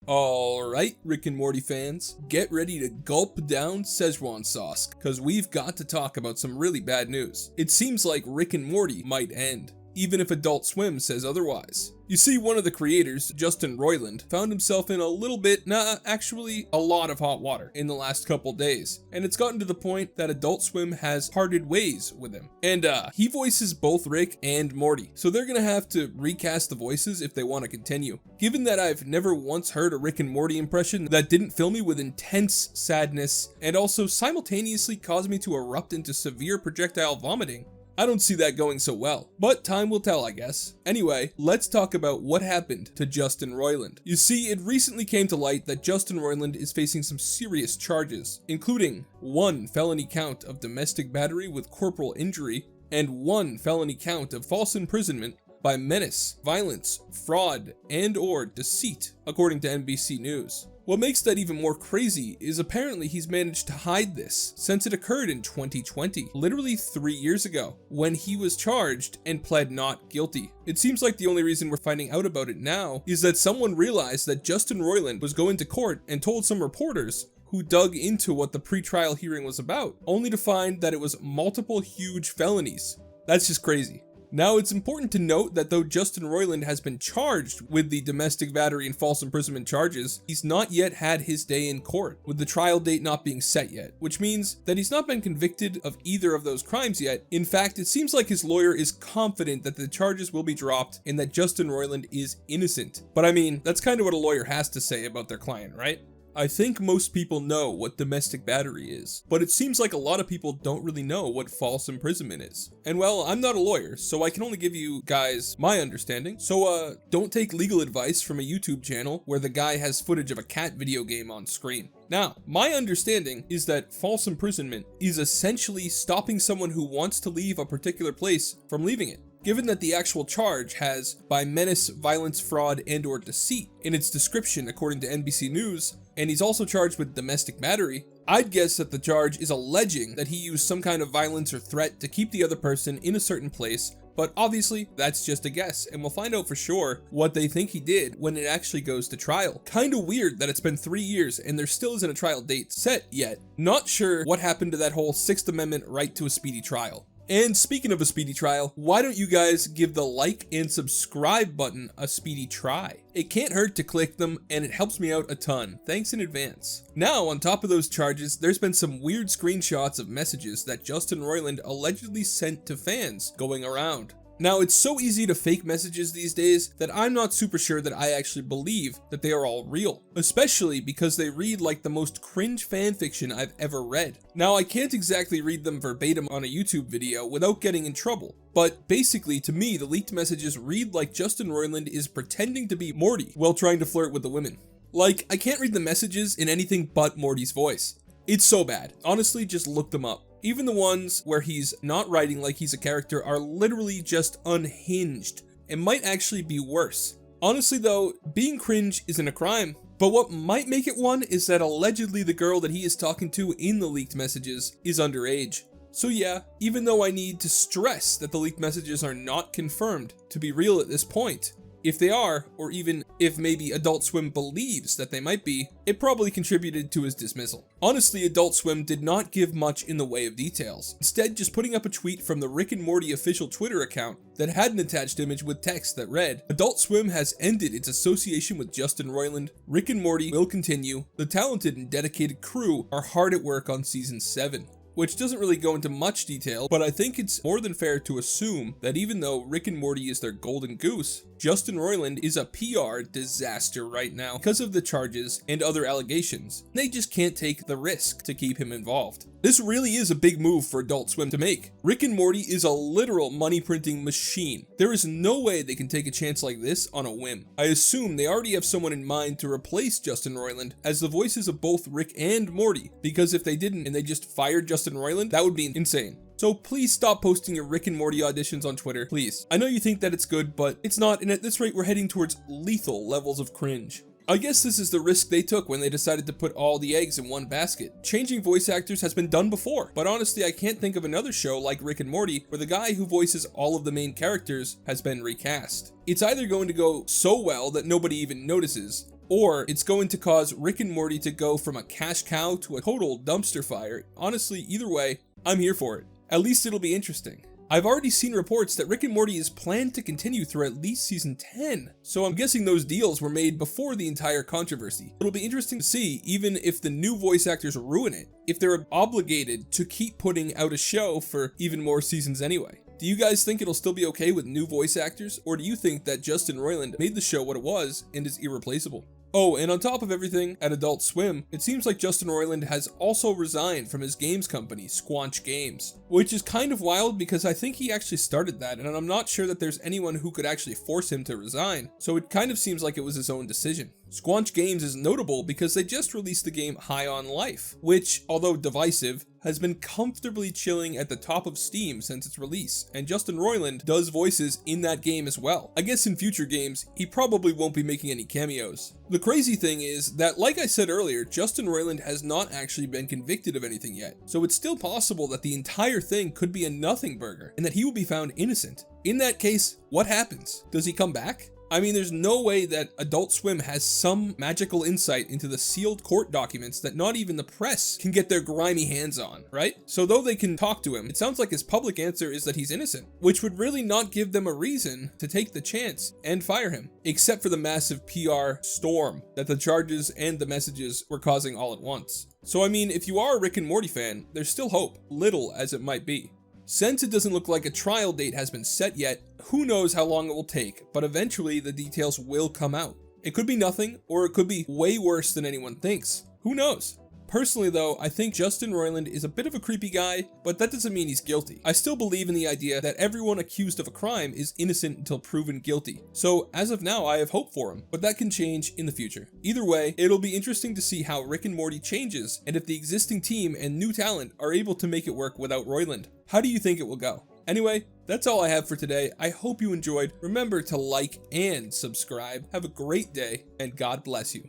Alright, Rick and Morty fans, get ready to gulp down Szechuan sauce, cause we've got to talk about some really bad news. It seems like Rick and Morty might end, even if Adult Swim says otherwise. You see, one of the creators, Justin Roiland, found himself in a little bit, actually a lot of hot water in the last couple days, and it's gotten to the point that Adult Swim has parted ways with him. And he voices both Rick and Morty, so they're gonna have to recast the voices if they want to continue. Given that I've never once heard a Rick and Morty impression that didn't fill me with intense sadness and also simultaneously cause me to erupt into severe projectile vomiting, I don't see that going so well, but time will tell, I guess. Anyway, let's talk about what happened to Justin Roiland. You see, it recently came to light that Justin Roiland is facing some serious charges, including 1 felony count of domestic battery with corporal injury, and 1 felony count of false imprisonment by menace, violence, fraud, and/or deceit, according to NBC News. What makes that even more crazy is apparently he's managed to hide this since it occurred in 2020, literally 3 years ago, when he was charged and pled not guilty. It seems like the only reason we're finding out about it now is that someone realized that Justin Roiland was going to court and told some reporters who dug into what the pre-trial hearing was about, only to find that it was multiple huge felonies. That's just crazy. Now, it's important to note that though Justin Roiland has been charged with the domestic battery and false imprisonment charges, he's not yet had his day in court, with the trial date not being set yet, which means that he's not been convicted of either of those crimes yet. In fact, it seems like his lawyer is confident that the charges will be dropped and that Justin Roiland is innocent. But I mean, that's kind of what a lawyer has to say about their client, right? I think most people know what domestic battery is, but it seems like a lot of people don't really know what false imprisonment is. And well, I'm not a lawyer, so I can only give you guys my understanding. So don't take legal advice from a YouTube channel where the guy has footage of a cat video game on screen. Now, my understanding is that false imprisonment is essentially stopping someone who wants to leave a particular place from leaving it. Given that the actual charge has by menace, violence, fraud, and/or deceit in its description according to NBC News, and he's also charged with domestic battery, I'd guess that the charge is alleging that he used some kind of violence or threat to keep the other person in a certain place, but obviously that's just a guess, and we'll find out for sure what they think he did when it actually goes to trial. Kinda weird that it's been 3 years and there still isn't a trial date set yet. Not sure what happened to that whole 6th Amendment right to a speedy trial. And speaking of a speedy trial, why don't you guys give the like and subscribe button a speedy try? It can't hurt to click them, and it helps me out a ton. Thanks in advance. Now, on top of those charges, there's been some weird screenshots of messages that Justin Roiland allegedly sent to fans going around. Now, it's so easy to fake messages these days that I'm not super sure that I actually believe that they are all real, especially because they read like the most cringe fanfiction I've ever read. Now, I can't exactly read them verbatim on a YouTube video without getting in trouble, but basically, to me, the leaked messages read like Justin Roiland is pretending to be Morty while trying to flirt with the women. Like, I can't read the messages in anything but Morty's voice. It's so bad. Honestly, just look them up. Even the ones where he's not writing like he's a character are literally just unhinged and might actually be worse. Honestly though, being cringe isn't a crime, but what might make it one is that allegedly the girl that he is talking to in the leaked messages is underage. So yeah, even though I need to stress that the leaked messages are not confirmed to be real at this point, if they are, or even if maybe Adult Swim believes that they might be, it probably contributed to his dismissal. Honestly, Adult Swim did not give much in the way of details, instead just putting up a tweet from the Rick and Morty official Twitter account that had an attached image with text that read, "Adult Swim has ended its association with Justin Roiland. Rick and Morty will continue. The talented and dedicated crew are hard at work on season 7. Which doesn't really go into much detail, but I think it's more than fair to assume that even though Rick and Morty is their golden goose, Justin Roiland is a PR disaster right now because of the charges and other allegations. They just can't take the risk to keep him involved. This really is a big move for Adult Swim to make. Rick and Morty is a literal money printing machine. There is no way they can take a chance like this on a whim. I assume they already have someone in mind to replace Justin Roiland as the voices of both Rick and Morty, because if they didn't and they just fired Justin Roiland, that would be insane. So please stop posting your Rick and Morty auditions on Twitter, please. I know you think that it's good, but it's not, and at this rate we're heading towards lethal levels of cringe. I guess this is the risk they took when they decided to put all the eggs in one basket. Changing voice actors has been done before, but honestly I can't think of another show like Rick and Morty where the guy who voices all of the main characters has been recast. It's either going to go so well that nobody even notices, or it's going to cause Rick and Morty to go from a cash cow to a total dumpster fire. Honestly, either way, I'm here for it. At least it'll be interesting. I've already seen reports that Rick and Morty is planned to continue through at least season 10, so I'm guessing those deals were made before the entire controversy. It'll be interesting to see, even if the new voice actors ruin it, if they're obligated to keep putting out a show for even more seasons anyway. Do you guys think it'll still be okay with new voice actors, or do you think that Justin Roiland made the show what it was and is irreplaceable? Oh, and on top of everything, at Adult Swim, it seems like Justin Roiland has also resigned from his games company, Squanch Games, which is kind of wild because I think he actually started that, and I'm not sure that there's anyone who could actually force him to resign, so it kind of seems like it was his own decision. Squanch Games is notable because they just released the game High on Life, which, although divisive, has been comfortably chilling at the top of Steam since its release, and Justin Roiland does voices in that game as well. I guess in future games, he probably won't be making any cameos. The crazy thing is that, like I said earlier, Justin Roiland has not actually been convicted of anything yet, so it's still possible that the entire thing could be a nothing burger, and that he will be found innocent. In that case, what happens? Does he come back? I mean, there's no way that Adult Swim has some magical insight into the sealed court documents that not even the press can get their grimy hands on, right? So though they can talk to him, it sounds like his public answer is that he's innocent, which would really not give them a reason to take the chance and fire him, except for the massive PR storm that the charges and the messages were causing all at once. So I mean, if you are a Rick and Morty fan, there's still hope, little as it might be. Since it doesn't look like a trial date has been set yet, who knows how long it will take, but eventually the details will come out. It could be nothing, or it could be way worse than anyone thinks. Who knows? Personally though, I think Justin Roiland is a bit of a creepy guy, but that doesn't mean he's guilty. I still believe in the idea that everyone accused of a crime is innocent until proven guilty. So as of now, I have hope for him, but that can change in the future. Either way, it'll be interesting to see how Rick and Morty changes, and if the existing team and new talent are able to make it work without Roiland. How do you think it will go? Anyway, that's all I have for today. I hope you enjoyed. Remember to like and subscribe. Have a great day, and God bless you.